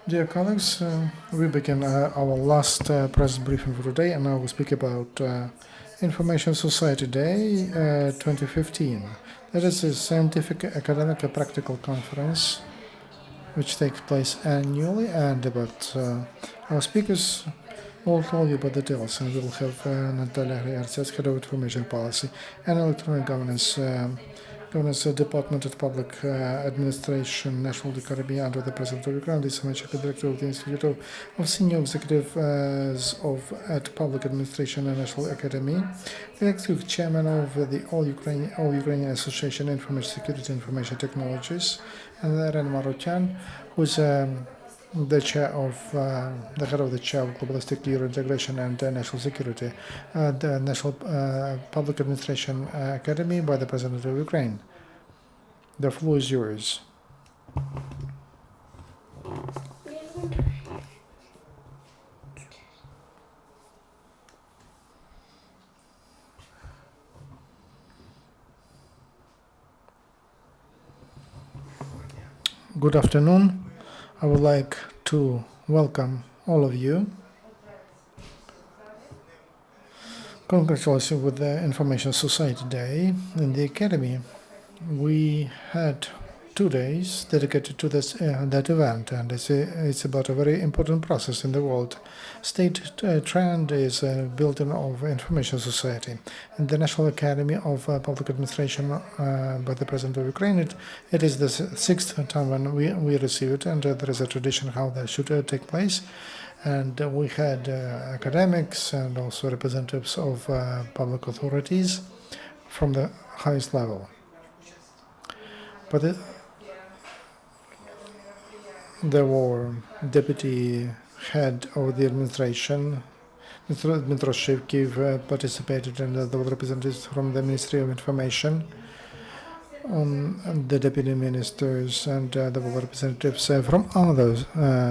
Dear colleagues, we begin our last press briefing for today, and I will speak about Information Society Day 2015. That is a scientific, academic, and practical conference which takes place annually, and about our speakers will tell you about the details, and we will have Natalia, Head of Information Policy and Electronic Governance Department of Public Administration, National Academy under the President of Ukraine, the Semenchenko, Director of the Institute of Senior Executives at Public Administration and National Academy, Oleksyuk, Chairman of the All-Ukrainian Association Information Security and Information Technologies, and Ren Marotyan, who is the head of the chair of Globalistic Euro Integration and National Security, the National Public Administration Academy by the President of Ukraine. The floor is yours. Good afternoon. I would like to welcome all of you. Congratulations with the Information Society Day. In the Academy, we had 2 days dedicated to that event, and it's about a very important process in the world. State trend is building of information society. In the National Academy of Public Administration by the President of Ukraine, it is the 6th time when we receive it, and there is a tradition how that should take place. And we had academics and also representatives of public authorities from the highest level. But there were deputy head of the administration, Mr. Dmitro Shivkiv participated, and there were representatives from the Ministry of Information, the deputy ministers, and there were representatives from other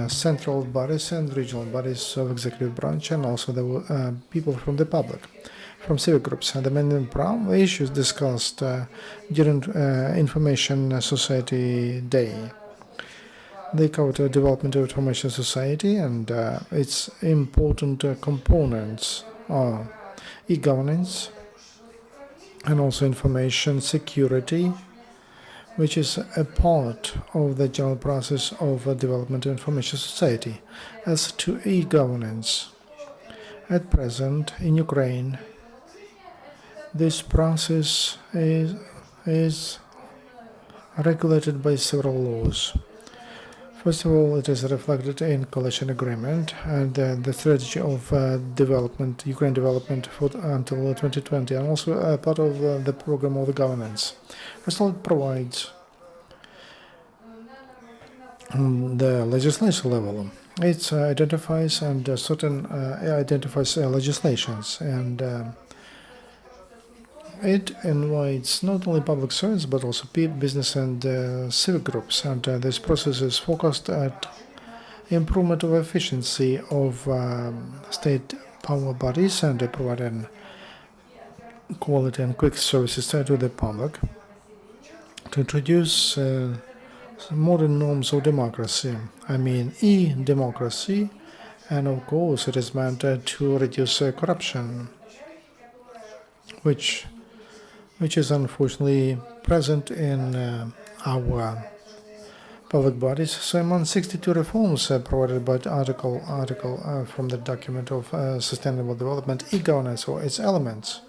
central bodies and regional bodies of executive branch, and also there were people from the public, from civic groups. And the main issues discussed during Information Society Day. They covered the development of information society, and its important components are e-governance and also information security, which is a part of the general process of development of information society. As to e-governance, at present in Ukraine, this process is regulated by several laws. First of all, it is reflected in coalition agreement and the strategy of development, Ukraine development until 2020, and also a part of the program of the governance. First of all, it provides the legislation level. It identifies and identifies legislations, and it invites not only public servants but also business and civic groups, and this process is focused at improvement of efficiency of state power bodies and providing quality and quick services to the public, to introduce modern norms of democracy. I mean e-democracy, and of course it is meant to reduce corruption, which is unfortunately present in our public bodies. So among 62 reforms provided by the article from the document of sustainable development, e-governance or its elements,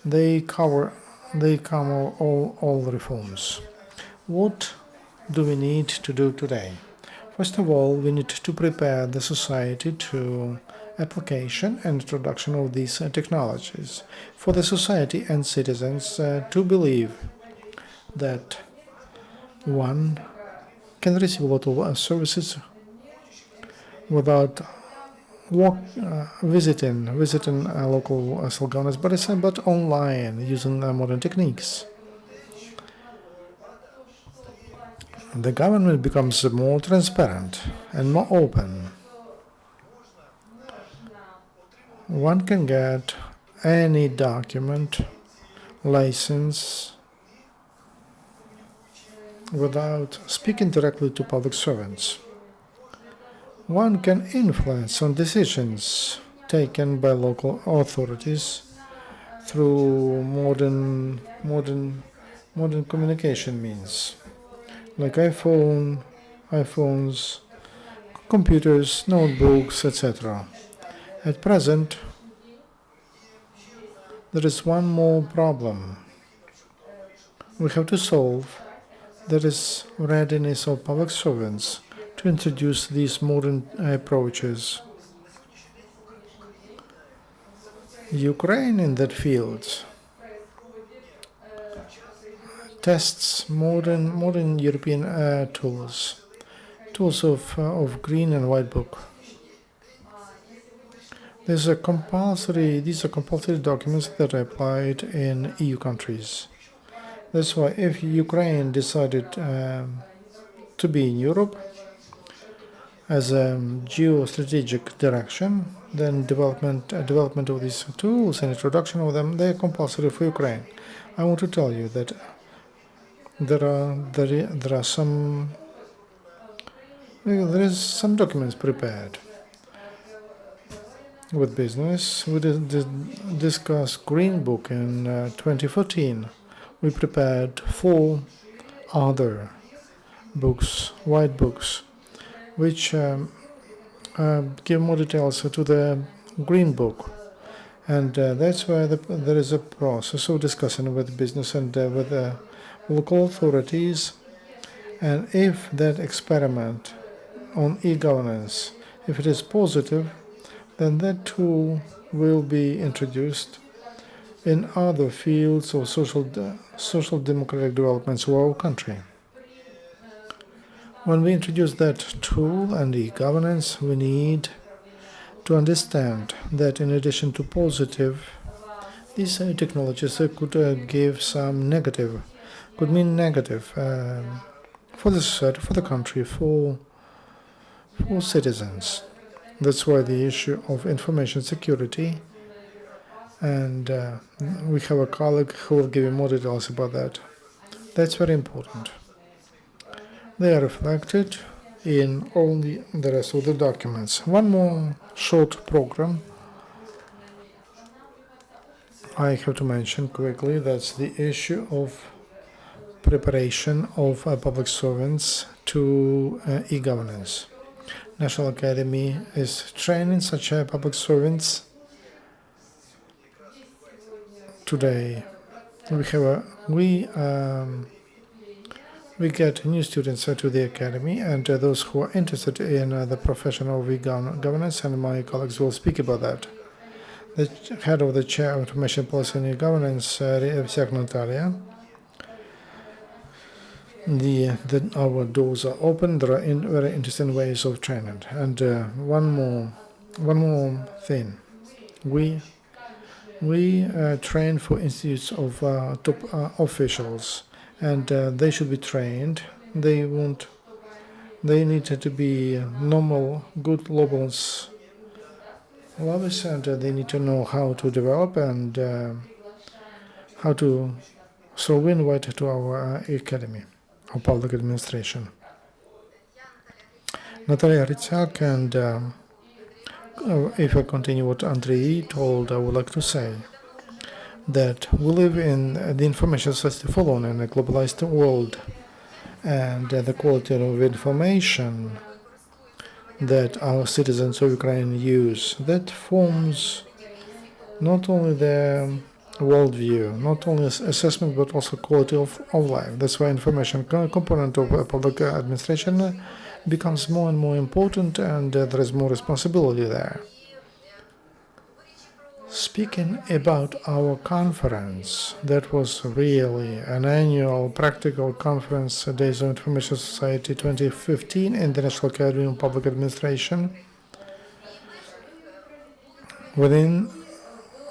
they cover all reforms. What do we need to do today? First of all, we need to prepare the society to application and introduction of these technologies, for the society and citizens to believe that one can receive a lot of services without visiting local self-governance, but online using modern techniques. The government becomes more transparent and more open. One can get any document, license, without speaking directly to public servants. one can influence on decisions taken by local authorities through modern communication means like iPhones, computers, notebooks, etc. At present, there is one more problem we have to solve. That is readiness of public servants to introduce these modern approaches. Ukraine in that field tests modern European tools of green and white book. These are compulsory documents that are applied in EU countries. That's why if Ukraine decided to be in Europe as a geostrategic direction, then development of these tools and introduction of them, they are compulsory for Ukraine. I want to tell you that there is some documents prepared with business. We discussed Green Book in 2014. We prepared 4 other books, white books, which give more details to the Green Book. And that's why there is a process of discussing with business and with local authorities. And if that experiment on e-governance, if it is positive, then that tool will be introduced in other fields of social democratic developments of our country. When we introduce that tool and e-governance, we need to understand that in addition to positive, these technologies could give some negative, could mean negative for the society, for the country, for citizens. That's why the issue of information security, and we have a colleague who will give you more details about that. That's very important. They are reflected in all the rest of the documents. One more short program I have to mention quickly. That's the issue of preparation of public servants to e-governance. National Academy is training such public servants. Today, we get new students to the academy, and those who are interested in the profession of e-governance, and my colleagues will speak about that. The head of the chair of information policy and e-governance, Grytsiak Natalia. Our doors are open. There are very interesting ways of training. And one more thing, we train for institutes of top officials, and they should be trained. They need to be normal, good lobbyists, and they need to know how to develop and how to invite to our academy of public administration. Natalia Grytsiak, and if I continue what Andriy told, I would like to say that we live in the information society following in a globalized world, and the quality of information that our citizens of Ukraine use, that forms not only their worldview, not only assessment, but also quality of life. That's why information component of public administration becomes more and more important, and there is more responsibility there. Speaking about our conference, that was really an annual practical conference, Days of Information Society 2015 in the National Academy of Public Administration. Within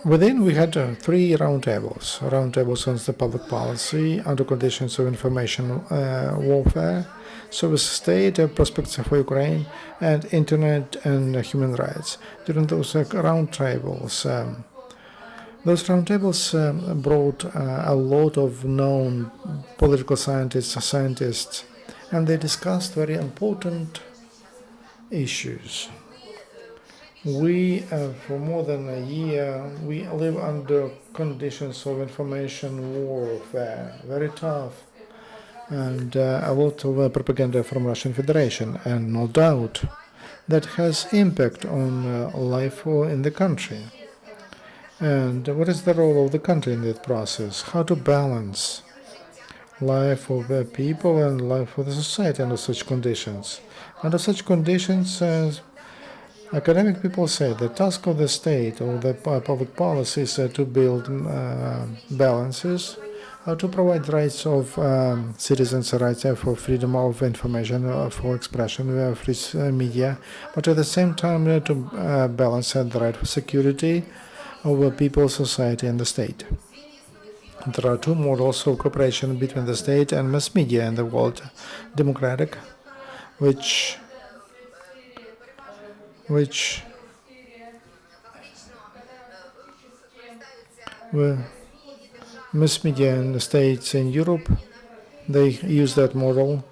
we had 3 roundtables on the public policy under conditions of information warfare, service state, prospects for Ukraine, and internet and human rights. During those roundtables, brought a lot of known political scientists, and they discussed very important issues. We, for more than a year, we live under conditions of information warfare, very tough, and a lot of propaganda from Russian Federation, and no doubt that has impact on life in the country. And what is the role of the country in that process? How to balance life of the people and life of the society under such conditions? Under such conditions, academic people say the task of the state or the public policy is to build balances, to provide rights of citizens, rights for freedom of information, for expression, free media, but at the same time to balance the right for security of people, society, and the state. There are two models of cooperation between the state and mass media in the world: democratic, which mass media in the States and Europe, they use that model.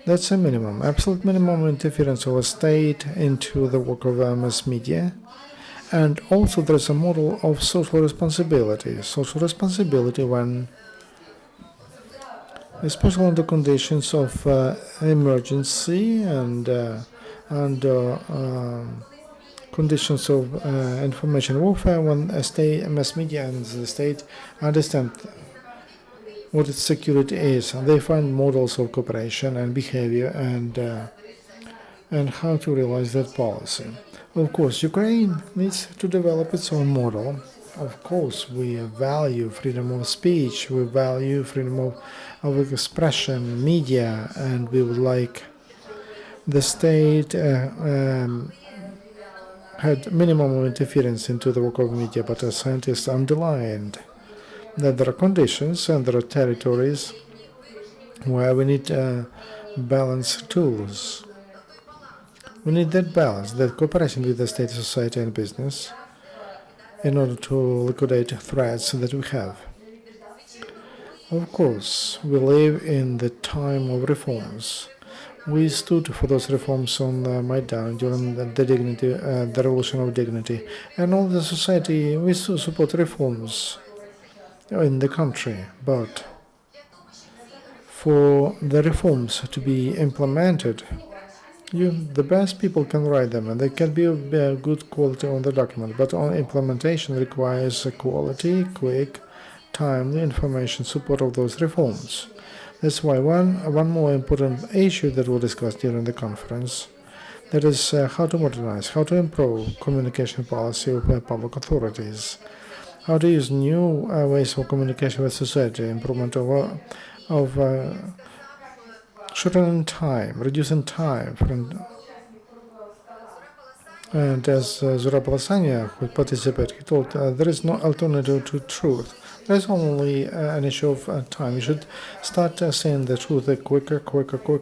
That's a minimum, absolute minimum interference of a state into the work of mass media. And also there's a model of social responsibility. Social responsibility when, especially under conditions of emergency and conditions of information warfare, when a state, mass media and the state understand what its security is, and they find models of cooperation and behavior and how to realize that policy. Of course, Ukraine needs to develop its own model. Of course, we value freedom of speech, we value freedom of expression, media, and we would like the state had minimum interference into the work of media, but as scientists underlined that there are conditions and there are territories where we need balanced tools. We need that balance, that cooperation with the state, society, and business in order to liquidate threats that we have. Of course, we live in the time of reforms. We stood for those reforms on Maidan during the Revolution of Dignity, and all the society, we still support reforms in the country, but for the reforms to be implemented, the best people can write them, and they can be of good quality on the document, but on implementation requires quality, quick, timely information support of those reforms. That's why one more important issue that we'll discuss during the conference, that is how to modernize, how to improve communication policy of public authorities, how to use new ways of communication with society, improvement of shortening time, reducing time. And as Zura Palasanya, who participated, he told there is no alternative to truth. There's only an issue of time. You should start saying the truth quicker,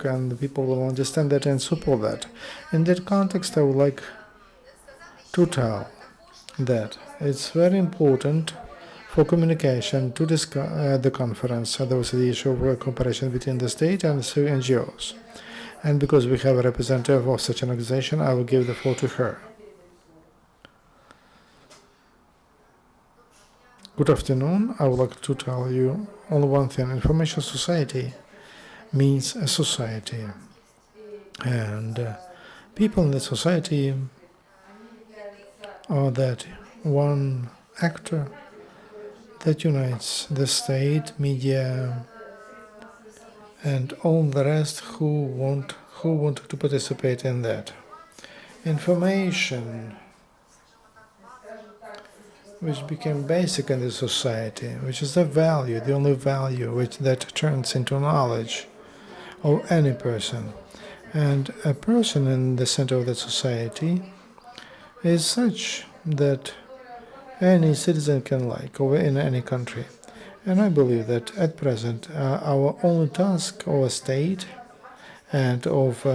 and the people will understand that and support that. In that context, I would like to tell that it's very important for communication to discuss the conference. There was the issue of cooperation between the state and the NGOs. And because we have a representative of such an organization, I will give the floor to her. Good afternoon. I would like to tell you only one thing. Information society means a society. And people in the society are that one actor that unites the state, media, and all the rest who want to participate in that. Information, which became basic in the society, which is the value, the only value that turns into knowledge of any person. And a person in the center of the society is such that any citizen can like over in any country. And I believe that at present our only task of a state and of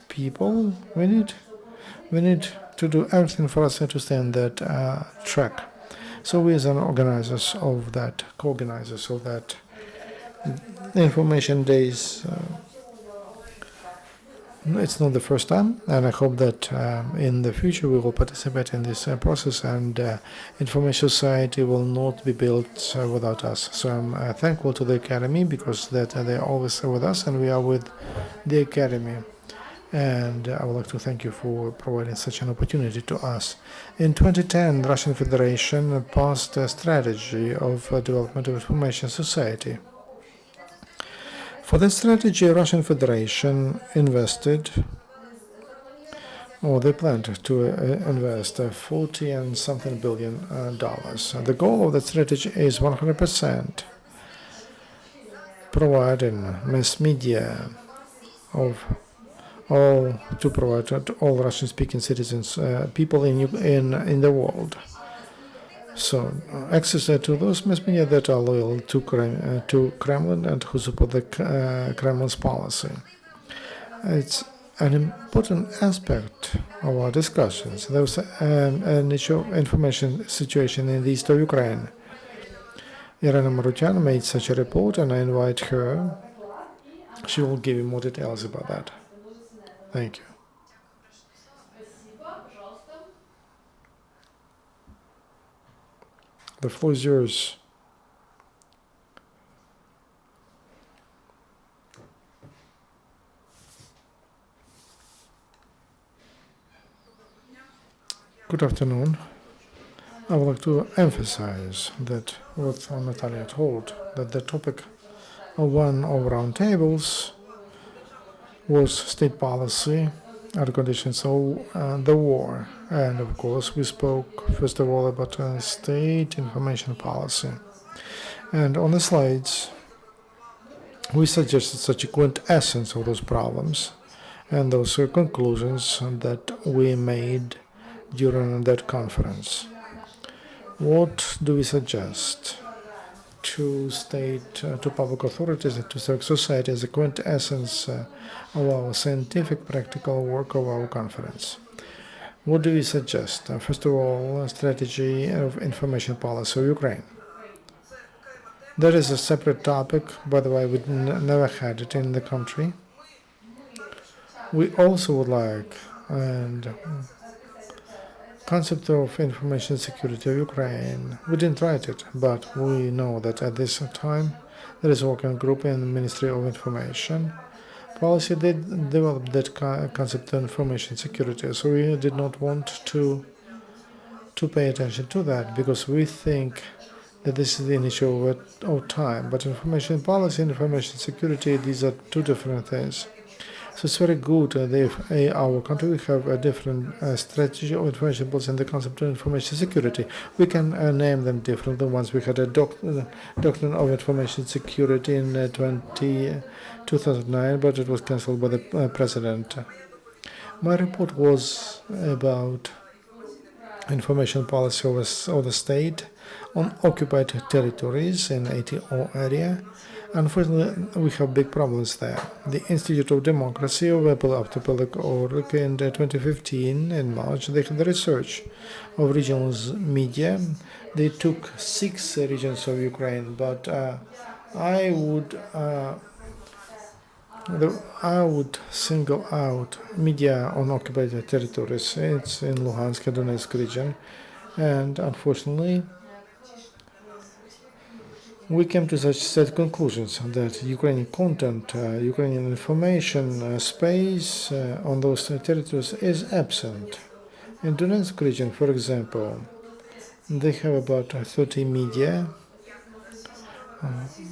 people, we need to do everything for us to stay on that track. So we as an organizers of that, co-organizers of that information days, It's not the first time, and I hope that in the future we will participate in this process, and information society will not be built without us. So I'm thankful to the Academy because that they're always with us, and we are with the Academy. And I would like to thank you for providing such an opportunity to us. In 2010, the Russian Federation passed a strategy of development of information society. For this strategy, Russian Federation invested, or they planned to invest 40 and something billion dollars. The goal of the strategy is 100% providing mass media of all to provide to all Russian-speaking citizens, people in the world. So access to those mass media that are loyal to Kremlin and who support the Kremlin's policy. It's an important aspect of our discussions. There was an issue of information situation in the east of Ukraine. Irina Marutyan made such a report, and I invite her. She will give you more details about that. Thank you. The floor is yours. Good afternoon. I would like to emphasize that what Natalia told, that the topic of one of roundtables was state policy and conditions of the war. And of course, we spoke first of all about state information policy. And on the slides, we suggested such a quintessence of those problems and those conclusions that we made during that conference. What do we suggest to state, to public authorities and to civic society as a quintessence of our scientific practical work of our conference? What do we suggest? First of all, a strategy of information policy of Ukraine. That is a separate topic. By the way, we never had it in the country. We also would like, and concept of information security of Ukraine. We didn't write it, but we know that at this time there is a working group in the Ministry of Information Policy. They developed that concept of information security. So we did not want to pay attention to that because we think that this is an issue of time. But information policy and information security, these are two different things. So it's very good that our country have a different strategy of information policy and the concept of information security. We can name them differently. Once we had a doctrine of information security in 2009, but it was cancelled by the president. My report was about information policy of the state on occupied territories in ATO area. Unfortunately, we have big problems there. The Institute of Democracy of public order in 2015 in March, they had the research of regional media. They took 6 regions of Ukraine, but I would single out media on occupied territories. It's in Luhansk and Donetsk region, and unfortunately, we came to such set conclusions that Ukrainian content, Ukrainian information space on those territories is absent. In Donetsk region, for example, they have about 30 media,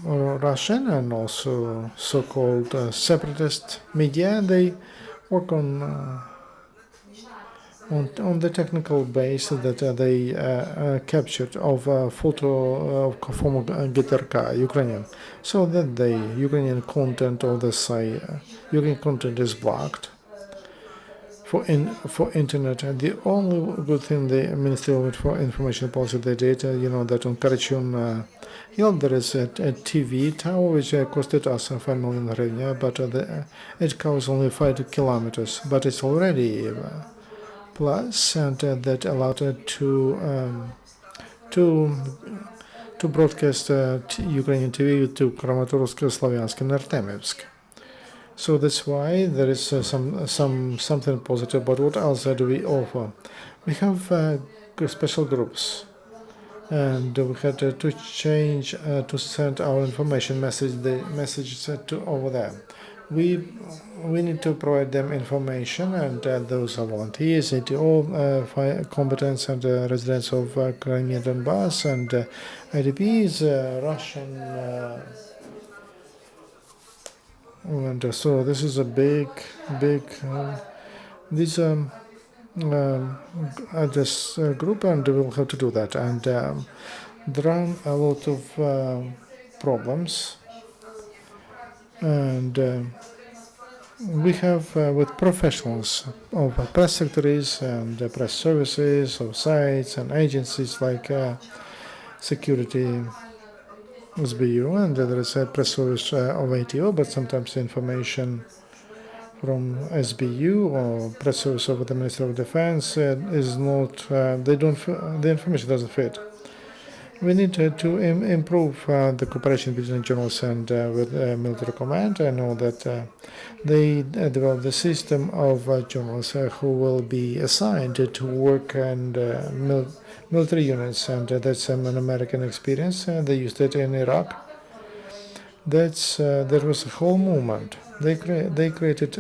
Russian and also so-called separatist media. They work on the technical base that they captured of a photo of former Grytsiak, Ukrainian, so that the Ukrainian content of the site, Ukrainian content is blocked for internet. And the only good thing the Ministry of Information Policy they did, that on Karachun Hill there is a TV tower which costed us 5 million hryvnia, but it covers only 5 kilometers, but it's already plus, and that allowed to broadcast Ukrainian TV to Kramatorsk, Slavyansk, and Artemivsk. So that's why there is something positive. But what else do we offer? We have special groups, and we had to change to send our information messages to over there. We need to provide them information, and those are volunteers, ATO, combatants and residents of Crimea, Donbass, and IDPs, Russian. And so this is a big. These address group, and we will have to do that. And there are a lot of problems, and we have with professionals of press secretaries and press services of sites and agencies like security SBU, and there is a press service of ATO, but sometimes information from SBU or press service of the Ministry of Defense is not, the information doesn't fit. We need to improve the cooperation between journalists and with military command. I know that they developed a system of journalists who will be assigned to work and military units, and that's an American experience. They used it in Iraq. There was a whole movement. They created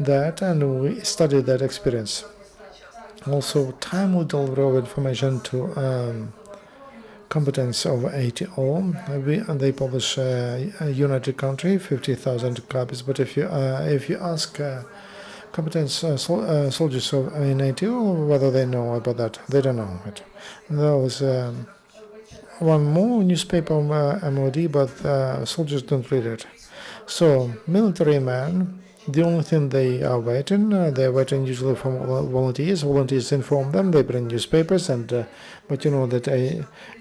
that, and we studied that experience. Also, timely delivery of information to competence of ATO. They publish a United Country, 50,000 copies. But if you ask competence soldiers in ATO whether they know about that, they don't know it. There was one more newspaper MOD, but soldiers don't read it. So military men, the only thing they are waiting usually from volunteers. Volunteers inform them, they bring newspapers, and but you know that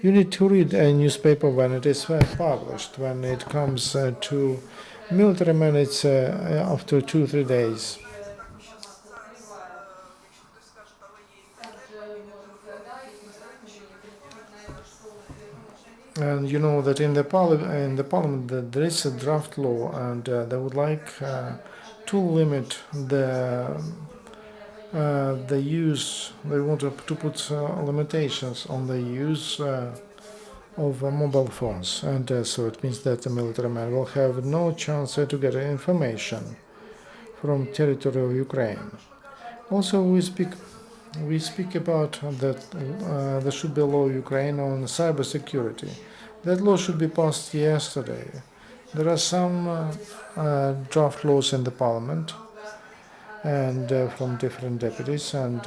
you need to read a newspaper when it is published. When it comes to military men, it's after 2-3 days. And you know that in the parliament there is a draft law, and they would like to limit the use. They want to put limitations on the use of mobile phones, and so it means that the military man will have no chance to get information from territory of Ukraine. Also, we speak about that there should be a law in Ukraine on cybersecurity. That law should be passed yesterday. There are some draft laws in the parliament and from different deputies, and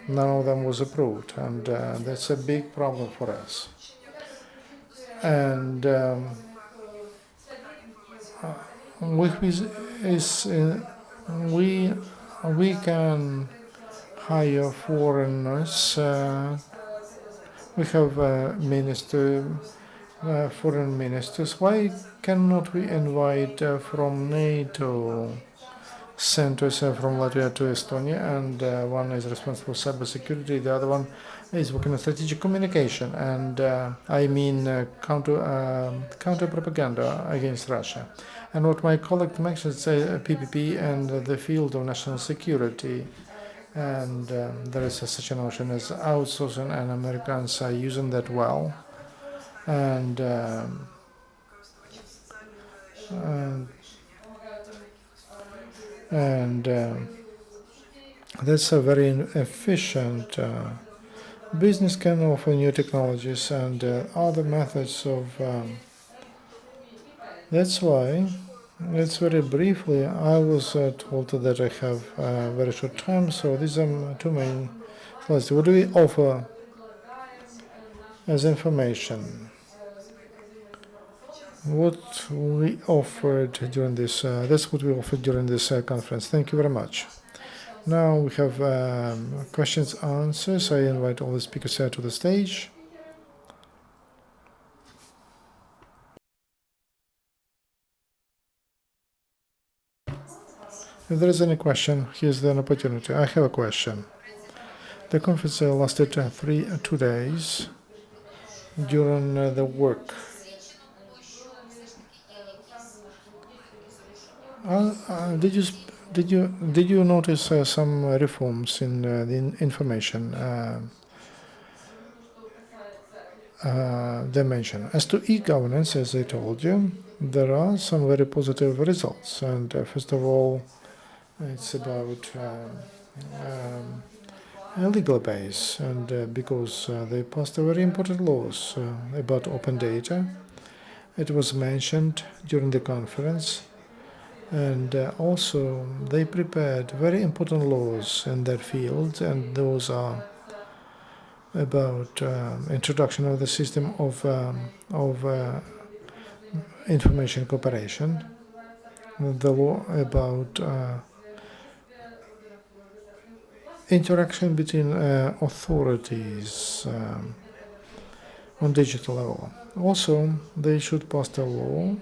none of them was approved, and that's a big problem for us. And we can hire foreigners. We have foreign ministers. Why cannot we invite from NATO centers from Latvia to Estonia? And one is responsible for cybersecurity, the other one is working on strategic communication, and I mean counter propaganda against Russia. And what my colleague mentioned is PPP and the field of national security. And there is such a notion as outsourcing, and Americans are using that well. And that's a very efficient. Business can offer new technologies and other methods of. That's why. Let's very briefly. I was told that I have very short time, so these are two main slides. What do we offer as information? What we offered during this. That's what we offered during this conference. Thank you very much. Now we have questions, answers. I invite all the speakers here to the stage. If there is any question, here's an opportunity. I have a question. The conference lasted 2 days during the work. Did you notice some reforms in the information dimension? As to e-governance, as I told you, there are some very positive results. And first of all, it's about a legal base, and because they passed a very important laws about open data. It was mentioned during the conference, and also they prepared very important laws in that field, and those are about introduction of the system of information cooperation, the law about interaction between authorities on digital level. Also, they should pass a law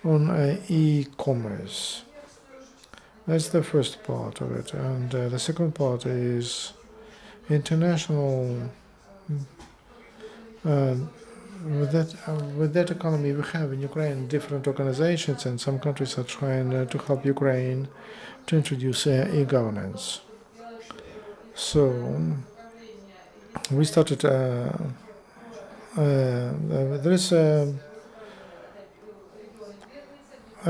on e-commerce. That's the first part of it, and the second part is international. With that economy we have in Ukraine, different organizations, and some countries are trying to help Ukraine to introduce e-governance. So we started. There is a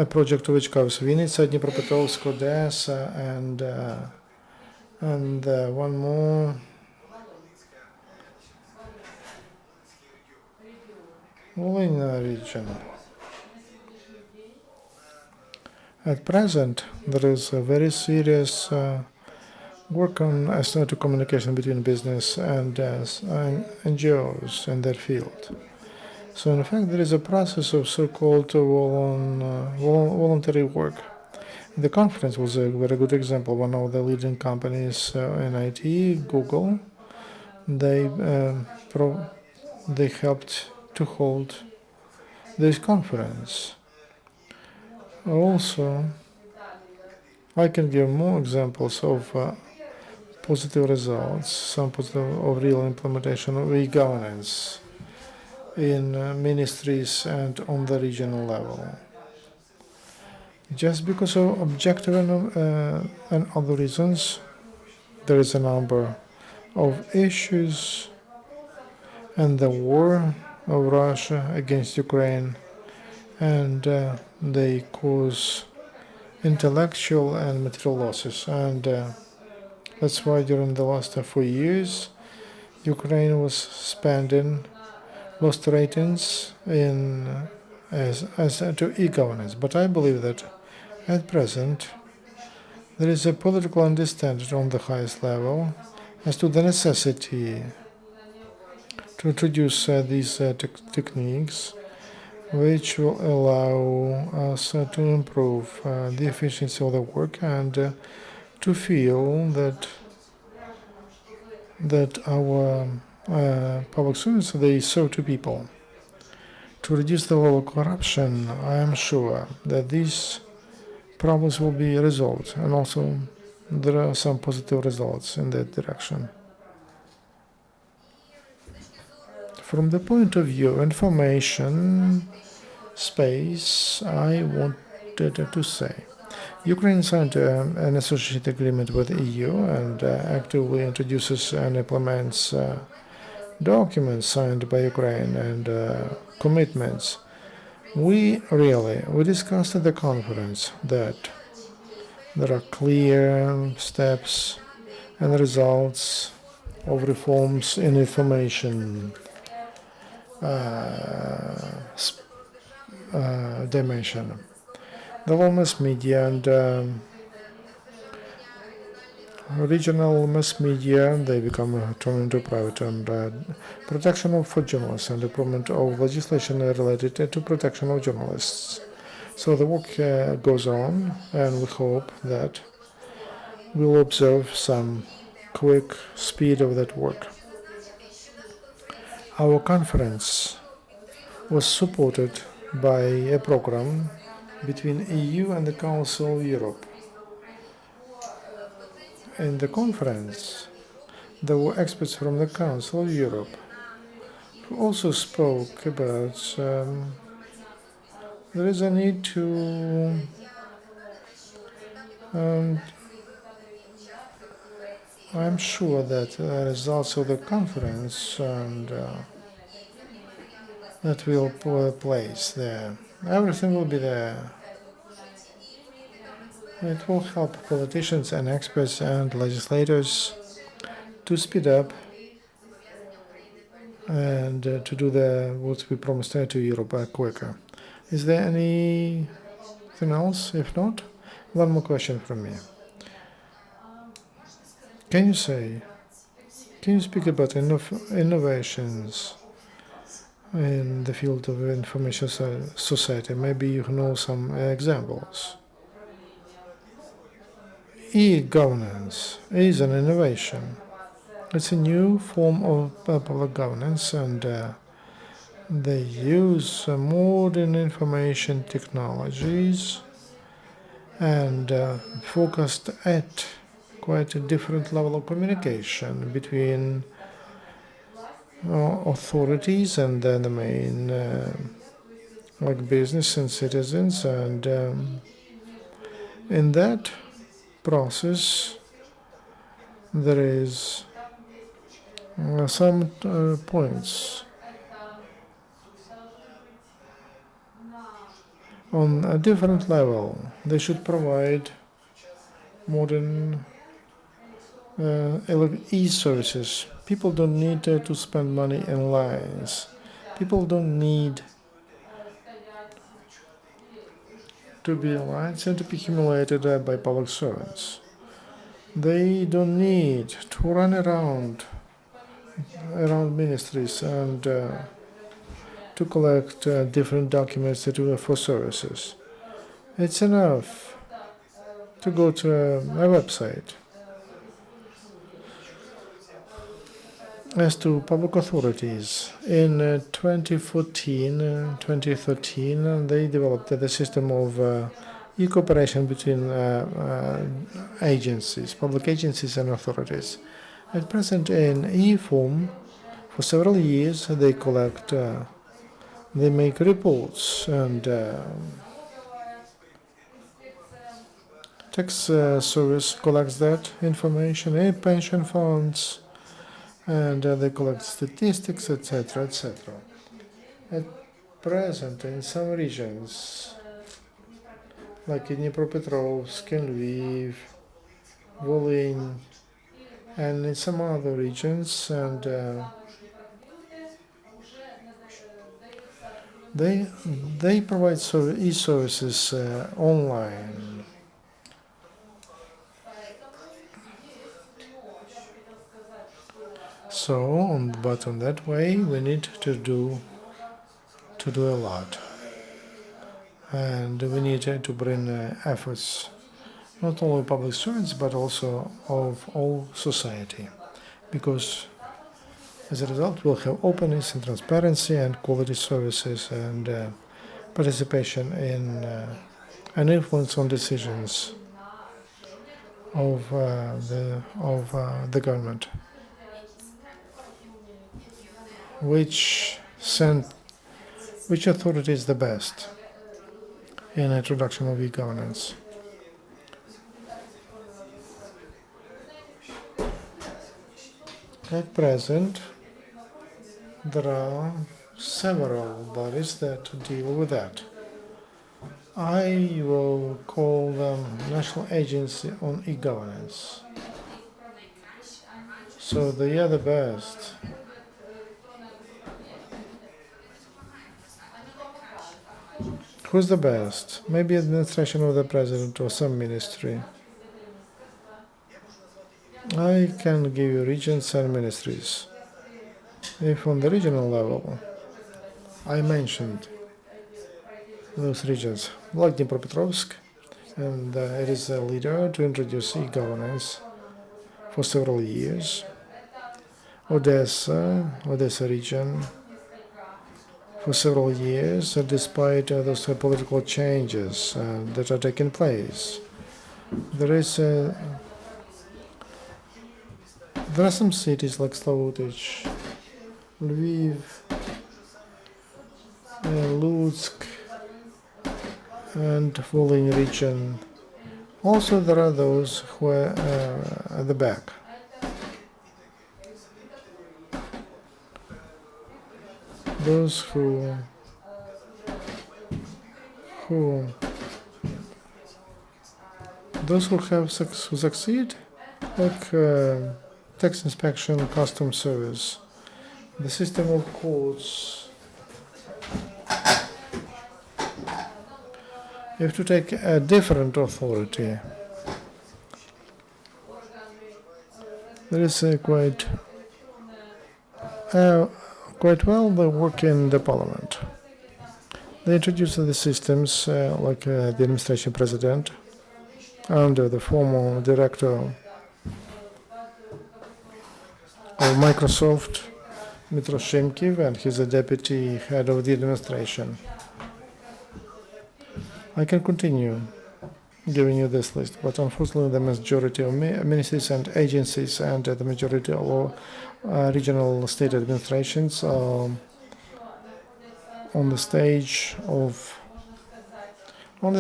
project which covers Vinnytsia, Dnipropetrovsk, Odessa, and one more. Volhynia region. At present, there is a very serious work on asymmetric communication between business and NGOs in that field. So in fact, there is a process of so-called voluntary work. The conference was a very good example. One of the leading companies in IT, Google, they helped to hold this conference. Also, I can give more examples of positive results, some positive of real implementation of e-governance in ministries and on the regional level. Just because of objective and other reasons, there is a number of issues, and the war of Russia against Ukraine, and they cause intellectual and material losses. And that's why during the last 4 years, Ukraine was spending lost ratings in as to e-governance. But I believe that at present there is a political understanding on the highest level as to the necessity to introduce these techniques, which will allow us to improve the efficiency of the work and to feel that our public service, they serve to people. To reduce the level of corruption, I am sure that these problems will be resolved, and also there are some positive results in that direction. From the point of view of information space, I wanted to say Ukraine signed an association agreement with the EU and actively introduces and implements documents signed by Ukraine and commitments. We discussed at the conference that there are clear steps and results of reforms in information dimension. The whole mass media and regional mass media, they become turned into private, and protection for journalists and improvement of legislation related to protection of journalists. So the work goes on, and we hope that we'll observe some quick speed of that work. Our conference was supported by a program between EU and the Council of Europe. In the conference, there were experts from the Council of Europe who also spoke about there is a need to And I'm sure that the results of the conference and that will place there, everything will be there. It will help politicians and experts and legislators to speed up and to do what we promised to Europe quicker. Is there anything else? If not, one more question from me. Can you speak about innovations in the field of information society? Maybe you know some examples. E-governance is an innovation. It's a new form of public governance, and they use modern information technologies and focused at quite a different level of communication between authorities and the main like business and citizens, and in that process there is some points on a different level. They should provide modern e-services. People don't need to spend money in lines. People don't need to be in lines and to be humiliated by public servants. They don't need to run around ministries and to collect different documents for services. It's enough to go to a website. As to public authorities, in 2013, they developed the system of e-cooperation between agencies, public agencies and authorities. At present, in e-form, for several years, they collect, they make reports, and tax service collects that information, pension funds, and they collect statistics, etc., etc. At present, in some regions, like in Dnipropetrovsk, in Lviv, Volyn, and in some other regions, and they provide e-services online. So, but on that way, we need to do a lot, and we need to bring efforts, not only public servants, but also of all society, because as a result, we'll have openness and transparency and quality services and participation in and influence on decisions of the government, which authority is the best in introduction of e-governance. At present, there are several bodies that deal with that. I will call them National Agency on E-Governance. So they are the best. Who's the best? Maybe administration of the president or some ministry. I can give you regions and ministries. If on the regional level, I mentioned those regions, like Dnipropetrovsk, and it is a leader to introduce e-governance for several years. Odessa region, for several years, despite those political changes that are taking place. There are some cities like Slavutich, Lviv, Lutsk, and Volyn region, Also, there are those who are at the back. Those who who succeed, like tax inspection, custom service. The system of courts. You have to take a different authority. There is a quite well they work in the parliament. They introduced the systems like the administration president under the former director of Microsoft, Mitroshenkiv, and he's a deputy head of the administration. I can continue giving you this list, but unfortunately the majority of ministries and agencies and the majority of regional state administrations are on the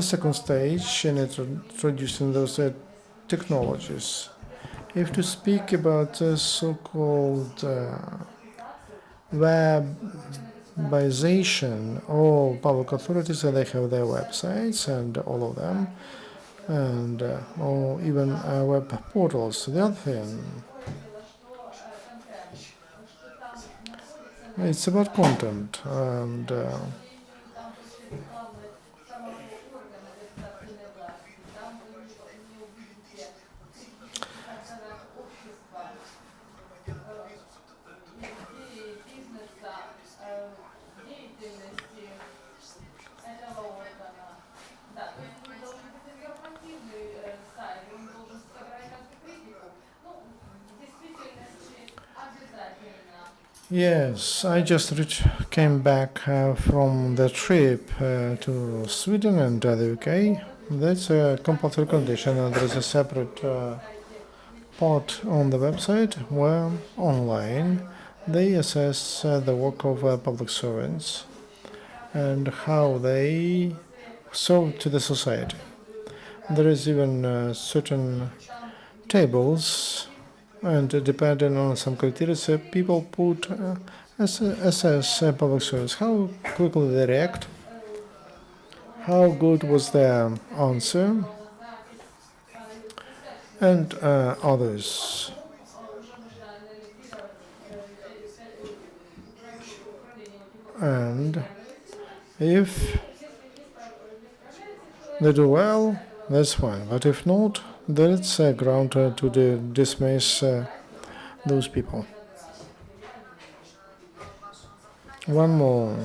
second stage in introducing those technologies. If to speak about so-called webization, all public authorities, they have their websites and all of them, and or even web portals. The other thing, it's about content, and yes, I just came back from the trip to Sweden and the UK. That's a compulsory condition, and there is a separate part on the website where online they assess the work of public servants and how they serve to the society. There is even certain tables, and depending on some criteria, people put assess public service, how quickly they react, how good was their answer, and others. And if they do well, that's fine. But if not, then it's a ground to dismiss those people. One more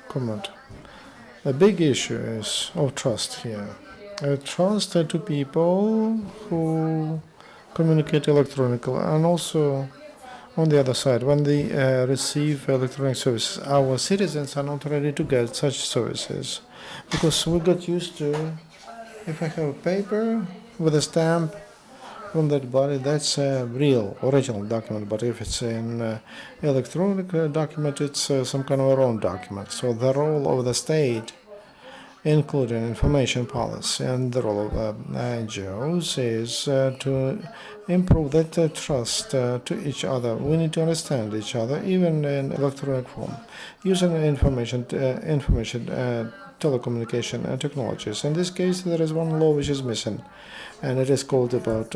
comment. A big issue is of trust here. Trust to people who communicate electronically, and also on the other side, when they receive electronic services, our citizens are not ready to get such services because we got used to, if I have a paper with a stamp from that body, that's a real, original document. But if it's an electronic document, it's some kind of a wrong document. So the role of the state, including information policy, and the role of NGOs is to improve that trust to each other. We need to understand each other, even in electronic form, using information telecommunication technologies. In this case, there is one law which is missing, and it is called about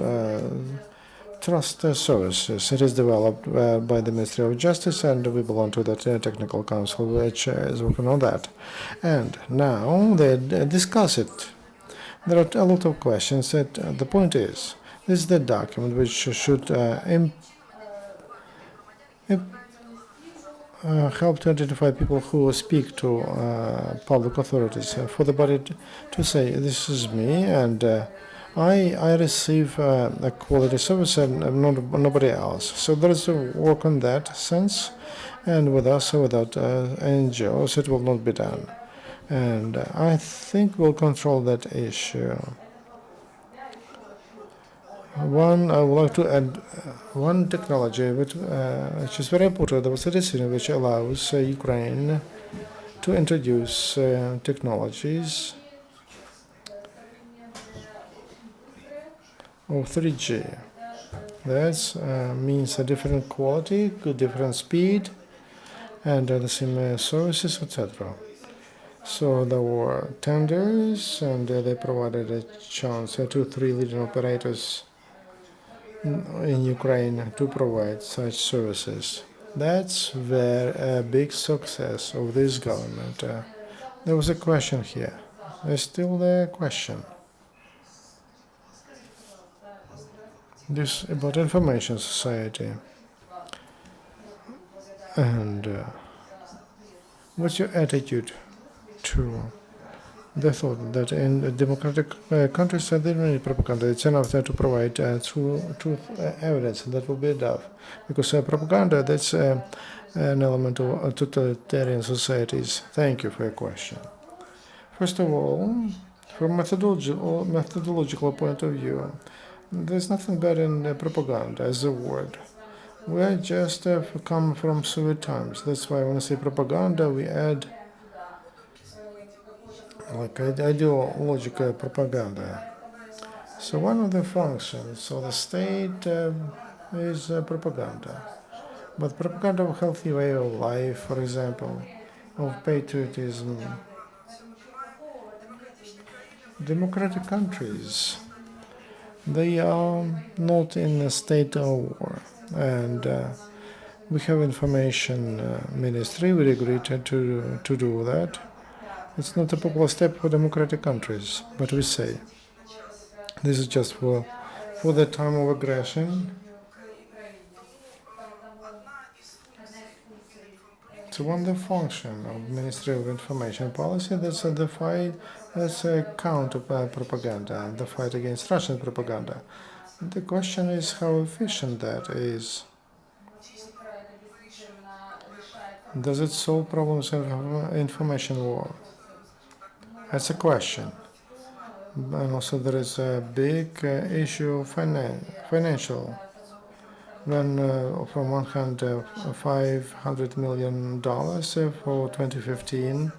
trust services. It is developed by the Ministry of Justice, and we belong to that technical council which is working on that. And now they discuss it. There are a lot of questions. That the point is, this is the document which should help to identify people who speak to public authorities, for the body to say, this is me, and I receive a quality service and nobody else. So there is a work on that sense, and with us or without NGOs, it will not be done. And I think we'll control that issue. I would like to add one technology which is very important. There was a decision which allows Ukraine to introduce technologies or 3G. That means a different quality, different speed, and the same services, etc. So there were tenders, and they provided a chance to 3 leading operators in Ukraine to provide such services. That's a big success of this government. There was a question here. There's still the question. This about information society. And what's your attitude to the thought that in democratic countries they don't need propaganda? It's enough to provide truth evidence. That will be enough. Because propaganda, that's an element of totalitarian societies. Thank you for your question. First of all, from methodological point of view, there's nothing bad in propaganda as a word. We just come from Soviet times. That's why when I say propaganda, we add like ideological propaganda. So one of the functions of the state is propaganda. But propaganda of healthy way of life, for example, of patriotism. Democratic countries, they are not in a state of war. And we have information ministry. We agreed to do that. It's not a popular step for democratic countries, but we say this is just for the time of aggression. So one the function of Ministry of Information Policy, that's the fight, that's a counter propaganda, the fight against Russian propaganda. The question is how efficient that is. Does it solve problems in information war? That's a question. And also there is a big issue of financial. When from one hand $500 million for 2015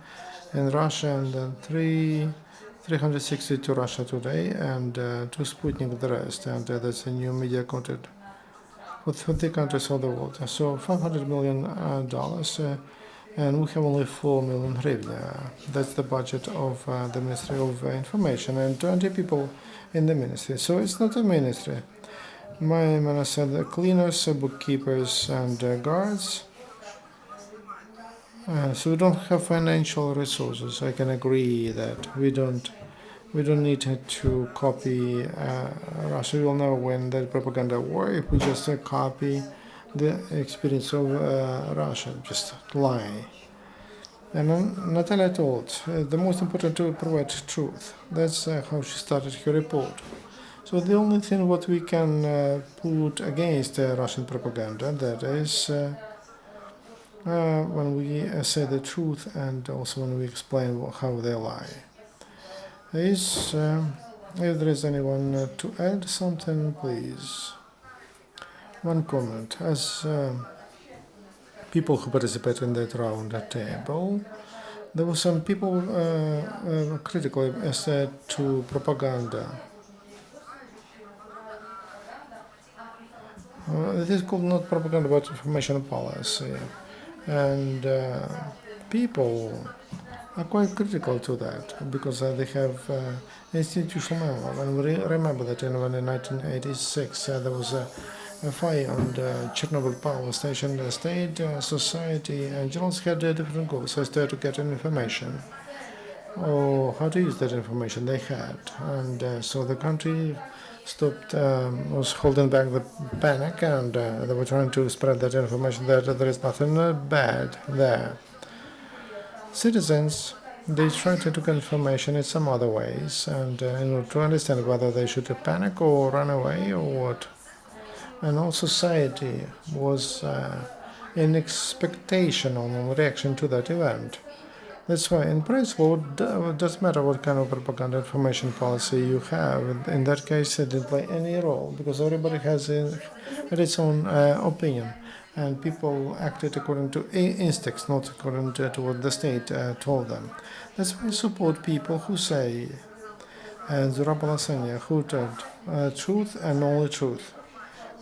in Russia, and 360 to Russia Today, and to Sputnik the rest, and that's a new media content for the countries of the world. So $500 million, and we have only 4 million hryvnia. That's the budget of the Ministry of Information, and 20 people in the ministry. So it's not a ministry. My man said cleaners, bookkeepers, and guards. So we don't have financial resources. I can agree that we don't need to copy Russia. We will never win that propaganda war if we just copy the experience of Russia, just lie. And Natalia told the most important to provide truth. That's how she started her report. So the only thing what we can put against Russian propaganda, that is when we say the truth and also when we explain how they lie. Is if there is anyone to add something, please. One comment. As people who participate in that round table, there were some people critical as to propaganda. It is called not propaganda but information policy, and people are quite critical to that because they have institutional memory. And we remember that in 1986 there was a fire on the Chernobyl power station. The state, society, and journalists had different goals as to get information or how to use that information they had, and so the country stopped, was holding back the panic, and they were trying to spread that information that there is nothing bad there. Citizens, they try to get information in some other ways, and in order to understand whether they should panic or run away or what. And all society was in expectation on reaction to that event. That's why, in principle, it doesn't matter what kind of propaganda information policy you have. In that case, it didn't play any role because everybody has its own opinion, and people acted according to instincts, not according to what the state told them. That's why I support people who say And Zurapalasanya, who told truth and only truth.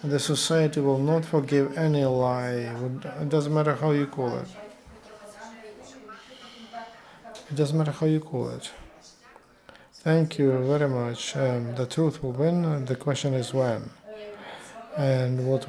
And the society will not forgive any lie. It doesn't matter how you call it. It doesn't matter how you call it. Thank you very much. The truth will win. The question is when. And what